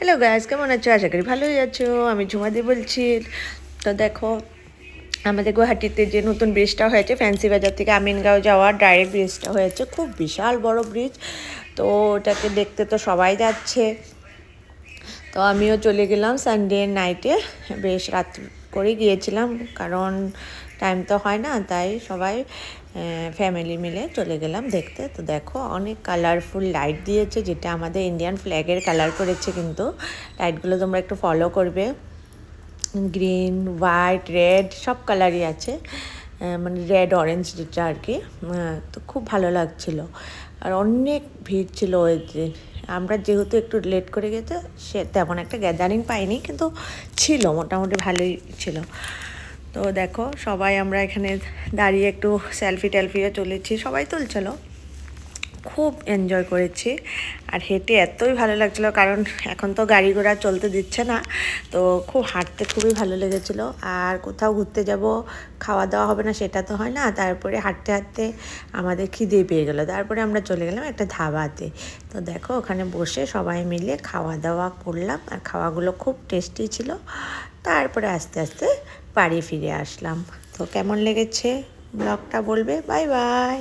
Hello guys, কেমন আছো? আশা করি ভালোই আছো। আমি ঝুমাদি বলছি। তো দেখো, আমাদের গুয়াহাটিতে যে নতুন ব্রিজটা হয়েছে, ফ্যান্সি বাজার থেকে আমিনগাঁও যাওয়ার ডাইরেক্ট ব্রিজটা হয়েছে, খুব বিশাল বড় ব্রিজ। তো ওটাকে দেখতে তো সবাই যাচ্ছে। তো আমিও চলে গেলাম সানডে নাইটে, বেশ রাত করে গিয়েছিলাম, কারণ টাইম তো হয় না, তাই সবাই ফ্যামিলি মিলে চলে গেলাম দেখতে। তো দেখো, অনেক কালারফুল লাইট দিয়েছে, যেটা আমাদের ইন্ডিয়ান ফ্ল্যাগের কালার করেছে। কিন্তু লাইটগুলো তোমরা একটু ফলো করবে, গ্রিন, হোয়াইট, রেড সব কালারই আছে, মানে রেড অরেঞ্জ যেটা আর কি। তো খুব ভালো লাগছিল, আর অনেক ভিড় ছিল ওই দিন। আমরা যেহেতু একটু লেট করে গেছে, সে তেমন একটা গ্যাদারিং পাইনি, কিন্তু ছিল, মোটামুটি ভালোই ছিল। তো দেখো, সবাই আমরা এখানে দাঁড়িয়ে একটু সেলফি টেলফিও তুলেছি, সবাই তুলছিল। খুব এনজয় করেছি, আর হেঁটে এতই ভালো লাগছিলো, কারণ এখন তো গাড়ি ঘোড়া চলতে দিচ্ছে না। তো খুব হাঁটতে খুবই ভালো লেগেছিলো। আর কোথাও ঘুরতে যাব, খাওয়া দাওয়া হবে না সেটা তো হয় না, তারপরে হাঁটতে হাঁটতে আমাদের খিদে পেয়ে গেলো। তারপরে আমরা চলে গেলাম একটা ধাবাতে। তো দেখো, ওখানে বসে সবাই মিলে খাওয়া দাওয়া করলাম, আর খাওয়াগুলো খুব টেস্টি ছিল। তারপরে আস্তে আস্তে বাড়ি ফিরে আসলাম। তো কেমন লেগেছে ব্লগটা বলবে। Bye bye.